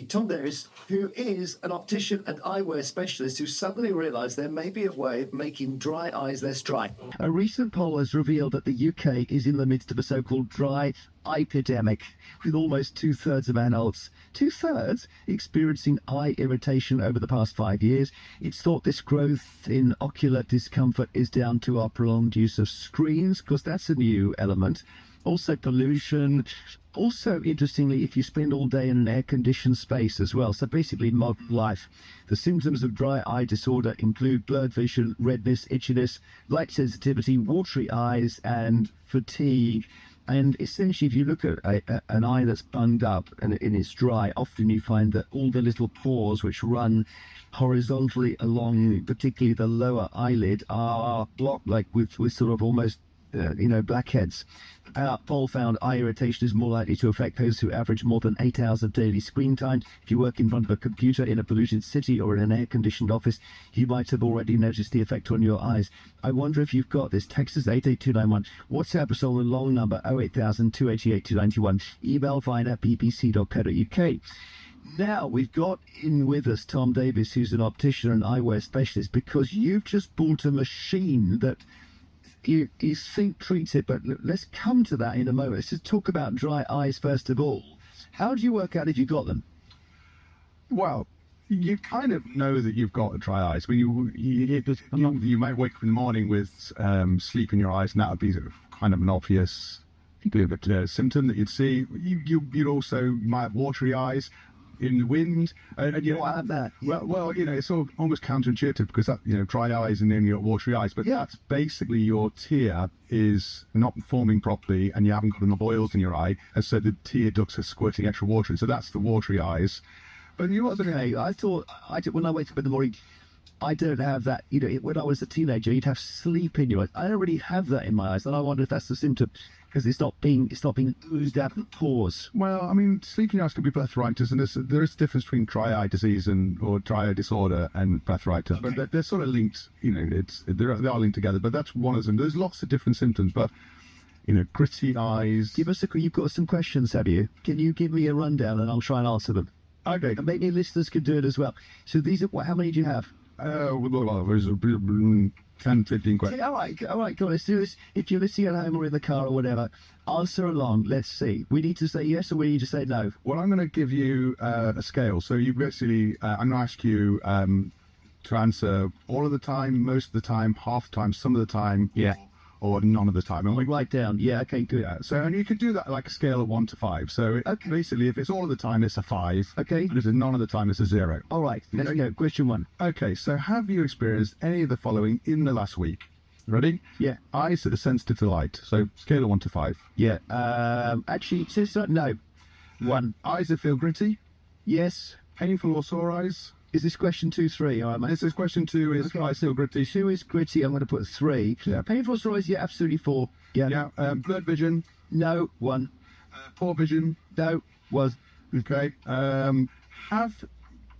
Tom Davies, who is an optician and eyewear specialist who suddenly realised there may be a way of making dry eyes less dry. A recent poll has revealed that the UK is in the midst of a so-called dry epidemic, with almost two-thirds of adults, experiencing eye irritation over the past 5 years. It's thought this growth in ocular discomfort is down to our prolonged use of screens, because that's a new element. Also pollution. Also, interestingly, if you spend all day in an air-conditioned space as well. So basically modern life. The symptoms of dry eye disorder include blurred vision, redness, itchiness, light sensitivity, watery eyes, and fatigue. And essentially, if you look at an eye that's bunged up and it's dry, often you find that all the little pores which run horizontally along, particularly the lower eyelid, are blocked, like with sort of almost blackheads. Our poll found eye irritation is more likely to affect those who average more than 8 hours of daily screen time. If you work in front of a computer in a polluted city or in an air-conditioned office, you might have already noticed the effect on your eyes. I wonder if you've got this. Text us 88291. WhatsApp us on the long number 08000 288 291. Email vine@bbc.co.uk. Now, we've got in with us Tom Davies, who's an optician and eyewear specialist, because you've just bought a machine that you think treats it, but let's come to that in a moment. Let's just talk about dry eyes first of all. How do you work out if you've got them? Well, you kind of know that you've got dry eyes. When you might wake up in the morning with sleep in your eyes, and that would be kind of an obvious symptom that you'd see. You'd also might have watery eyes in the wind, and I have that. Well, it's sort of almost counterintuitive, because that, dry eyes and then you've got watery eyes, but that's basically your tear is not forming properly, and you haven't got enough oils in your eye, and so the tear ducts are squirting extra water in. So that's the watery eyes. But I thought when I wake up in the morning, I don't have that. When I was a teenager, you'd have sleep in your eyes. I don't really have that in my eyes, and I wonder if that's the symptom, because it's not being oozed out of the pores. Well, I mean, sleep in your eyes can be blepharitis, and there is a difference between dry eye disease or dry eye disorder and blepharitis, Okay. but they're sort of linked. They are linked together. But that's one of them. There's lots of different symptoms, but gritty eyes. You've got some questions, have you? Can you give me a rundown, and I'll try and answer them? Okay. And maybe listeners can do it as well. So these are how many do you have? Well, there's 10, 15 questions. Okay, all right, go on, let's do this. If you're listening at home or in the car or whatever, answer along. Let's see. We need to say yes, or we need to say no. Well, I'm going to give you a scale. So you basically, I'm going to ask you to answer all of the time, most of the time, half the time, some of the time, or none of the time. We write down. Yeah, okay, good. Yeah. So, and you can do that like a scale of 1 to 5. So basically, if it's all of the time, it's a 5. Okay. And if it's none of the time, it's a 0. All right. Let's go. Question 1. Okay. So have you experienced any of the following in the last week? Ready? Yeah. Eyes that are sensitive to light. So scale of 1 to 5. Yeah. Actually, it says no. 1. Eyes that feel gritty. Yes. Painful or sore eyes. Is this question 2, 3? All right, mate. This is question 2. Is eyes feel gritty? 2 is gritty. I'm going to put 3. Yeah. Painful sore eyes. Yeah, absolutely 4. Yeah. Yeah. Blurred vision. No. 1. Poor vision. No. 1. Okay. Have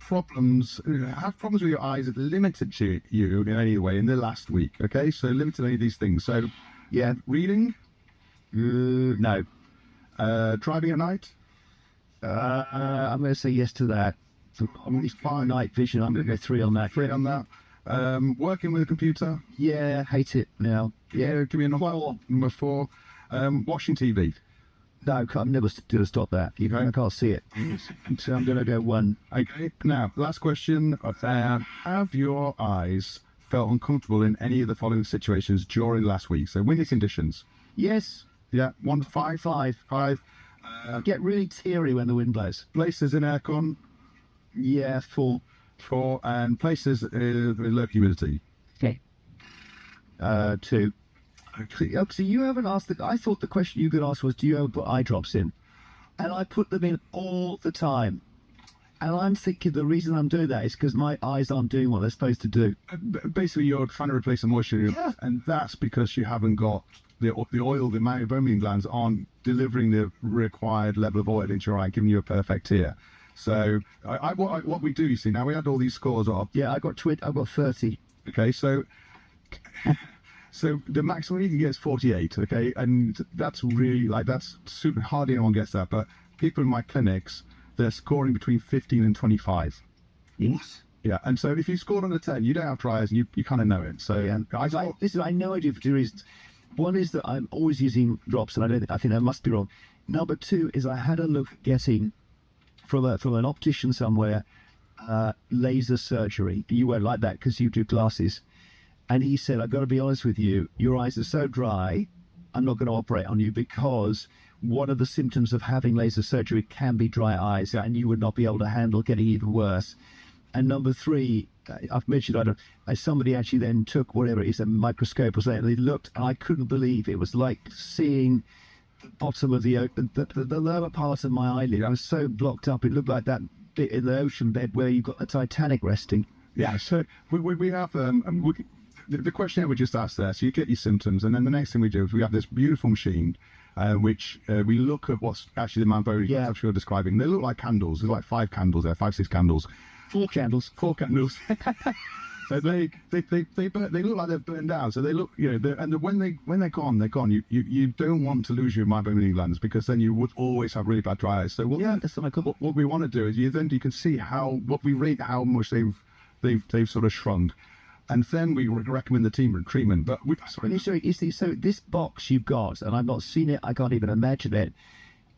problems with your eyes that limited you in any way in the last week. Okay. So limited any of these things. So Yeah. reading. No. Driving at night. I'm going to say yes to that. It's far night vision. I'm going to go 3 on that. 3 on that. Working with a computer. Yeah, hate it now. Yeah. Give me a number 4. Watching TV. No, I'm never going to stop that. I can't see it. So I'm going to go 1. Okay. Now, last question. Have your eyes felt uncomfortable in any of the following situations during last week? So windy conditions. Yes. Yeah. 1 to 5. 5. 5. Get really teary when the wind blows. Places in aircon. Yeah, 4. 4. And places with low humidity. Okay. 2. So you haven't asked I thought the question you could ask was, do you ever put eye drops in? And I put them in all the time. And I'm thinking the reason I'm doing that is because my eyes aren't doing what they're supposed to do. Basically, you're trying to replace the moisture, and that's because you haven't got the oil, the meibomian glands aren't delivering the required level of oil into your eye, giving you a perfect tear. So what we do, you see, now we had all these scores up. Yeah, I've got 30. Okay, so the maximum you can get is 48. Okay, and that's really that's super. Hardly anyone gets that, but people in my clinics they're scoring between 15 and 25. Yes. Yeah, and so if you scored on a 10, you don't have dry eyes, and you kind of know it. So Yeah. Listen, I know I do for two reasons. One is that I'm always using drops, and I think that must be wrong. Number two is I had a look at getting from an optician somewhere laser surgery. You won't like that because you do glasses. And he said, I've got to be honest with you, your eyes are so dry, I'm not going to operate on you because one of the symptoms of having laser surgery can be dry eyes, and you would not be able to handle getting even worse. And number three, I've mentioned, somebody actually then took whatever it is, a microscope or something, and they looked, and I couldn't believe it was like seeing the bottom of the lower part of my eyelid. I was so blocked up, it looked like that bit in the ocean bed where you've got the Titanic resting. Yeah, so we have the questionnaire we just asked there. So you get your symptoms, and then the next thing we do is we have this beautiful machine, which we look at what's actually the Mamboli concepts you're describing. They look like candles. There's like 5 candles there, 5, 6 candles. 4 candles. 4 candles. So they look like they've burned down. So they look, when they're gone, they're gone. You don't want to lose your meibomian glands because then you would always have really bad dry eyes. So what we want to do is you can see how much they've sort of shrunk, and then we recommend the treatment. But so this box you've got, and I've not seen it, I can't even imagine it.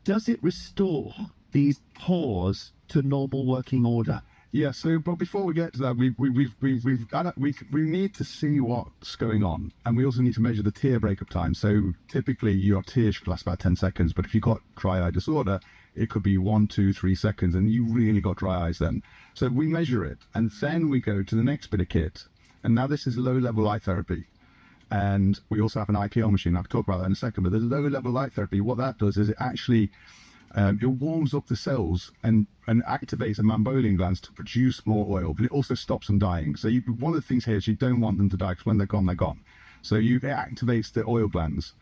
Does it restore these pores to normal working order? Yeah, so but before we get to that, we need to see what's going on, and we also need to measure the tear breakup time. So typically your tears should last about 10 seconds, but if you've got dry eye disorder, it could be 1, 2, 3 seconds, and you really got dry eyes then. So we measure it, and then we go to the next bit of kit, and now this is low-level light therapy, and we also have an IPL machine. I'll talk about that in a second. But the low-level light therapy, what that does is it actually it warms up the cells and activates the Mambolian glands to produce more oil, but it also stops them dying. So one of the things here is you don't want them to die because when they're gone, they're gone. So it activates the oil glands,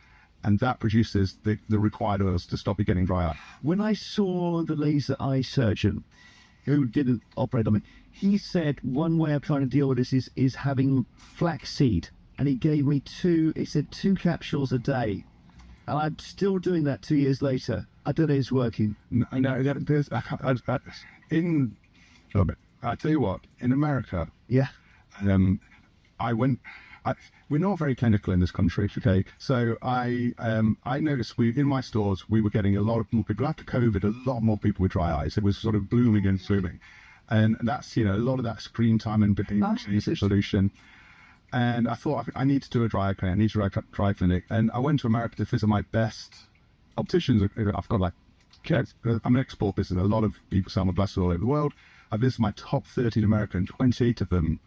and that produces the required oils to stop you getting dry eye. When I saw the laser eye surgeon who didn't operate on me, he said one way of trying to deal with this is having flaxseed, and he gave me 2 capsules a day, and I'm still doing that 2 years later. I don't know if it's working. No, there's I tell you what, in America, yeah, we're not very clinical in this country, okay? So I noticed in my stores we were getting a lot of more people after COVID. A lot more people with dry eyes. It was sort of blooming and booming, and that's a lot of that screen time and behavior solution. And I thought I need to do a dry eye clinic. I need to do a dry clinic, and I went to America to visit my best opticians. I've got I'm an export business. A lot of people sell my glasses all over the world. I visited my top 30 in America, and 28 of them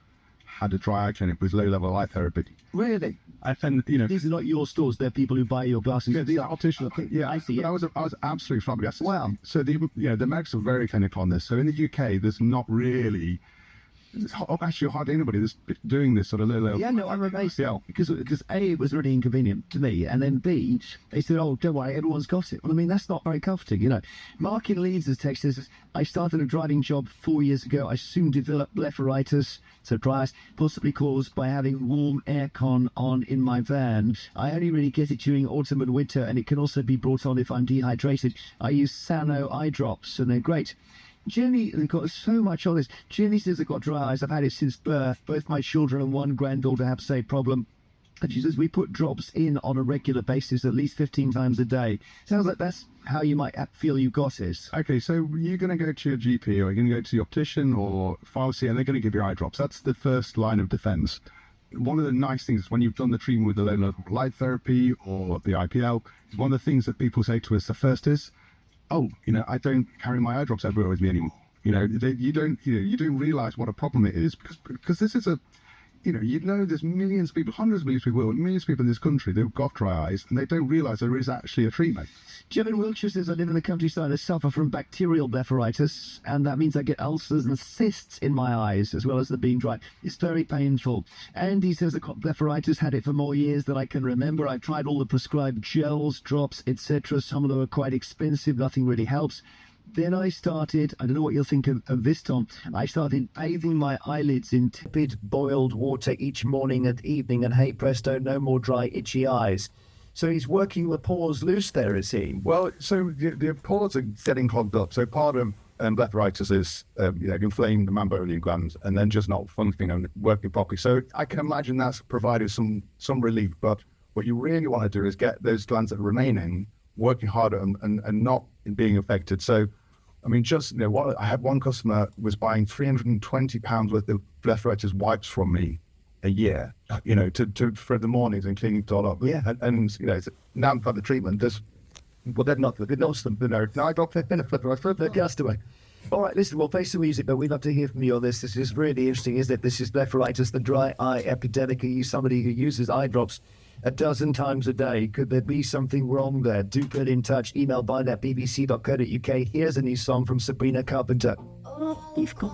had a dry eye clinic with low-level light therapy. Really? And these are not your stores. They're people who buy your glasses. Yeah, the opticians. Yeah, I see. I was absolutely flabbergasted. Wow. So the Americans are very clinical on this. So in the UK, there's not really. There's actually hardly anybody that's doing this sort of low. Yeah, no, I'm amazed. Yeah. Because A, it was really inconvenient to me, and then B, they said, oh, don't worry, everyone's got it. Well, I mean, that's not very comforting, Mark in Leeds has texted us, I started a driving job 4 years ago. I soon developed blepharitis, so dry eyes, possibly caused by having warm aircon on in my van. I only really get it during autumn and winter, and it can also be brought on if I'm dehydrated. I use Sano eye drops, and they're great. Jenny, they've got so much on this. Jenny says they've got dry eyes. I've had it since birth. Both my children and one granddaughter have the same problem. And she says we put drops in on a regular basis, at least 15 times a day. Sounds like that's how you might feel you got it. Okay, so you're going to go to your GP, or you're going to go to the optician or pharmacy, and they're going to give you eye drops. That's the first line of defense. One of the nice things is when you've done the treatment with the low-level light therapy or the IPL, is one of the things that people say to us, the first is, I don't carry my eye drops everywhere with me anymore. You don't realize what a problem it is because this is there's millions of people, hundreds of millions of people, millions of people in this country that have got dry eyes, and they don't realize there is actually a treatment. Jim in Wiltshire says I live in the countryside. I suffer from bacterial blepharitis, and that means I get ulcers and cysts in my eyes, as well as the being dry. It's very painful. Andy says I've got blepharitis, had it for more years than I can remember. I've tried all the prescribed gels, drops, etc. Some of them are quite expensive. Nothing really helps. Then I started, I don't know what you'll think of this, Tom, I started bathing my eyelids in tepid boiled water each morning and evening, and hey presto, no more dry, itchy eyes. So he's working the pores loose there, is he? Well, so the pores are getting clogged up. So part of blepharitis is inflamed mammalian glands and then just not functioning and working properly. So I can imagine that's provided some relief. But what you really want to do is get those glands that are remaining working harder and not being affected. So, I mean, I had one customer was buying £320 worth of blepharitis wipes from me a year, for the mornings and cleaning it all up. Yeah. And now I've got the treatment. They're not. They lost them. No, I got the customer. All right, listen, we'll play some music, but we'd love to hear from you on this. This is really interesting, isn't it? This is blepharitis, the dry eye epidemic. Are you somebody who uses eye drops a dozen times a day? Could there be something wrong there? Do get in touch. Email bind@bbc.co.uk. Here's a new song from Sabrina Carpenter. Oh, you've got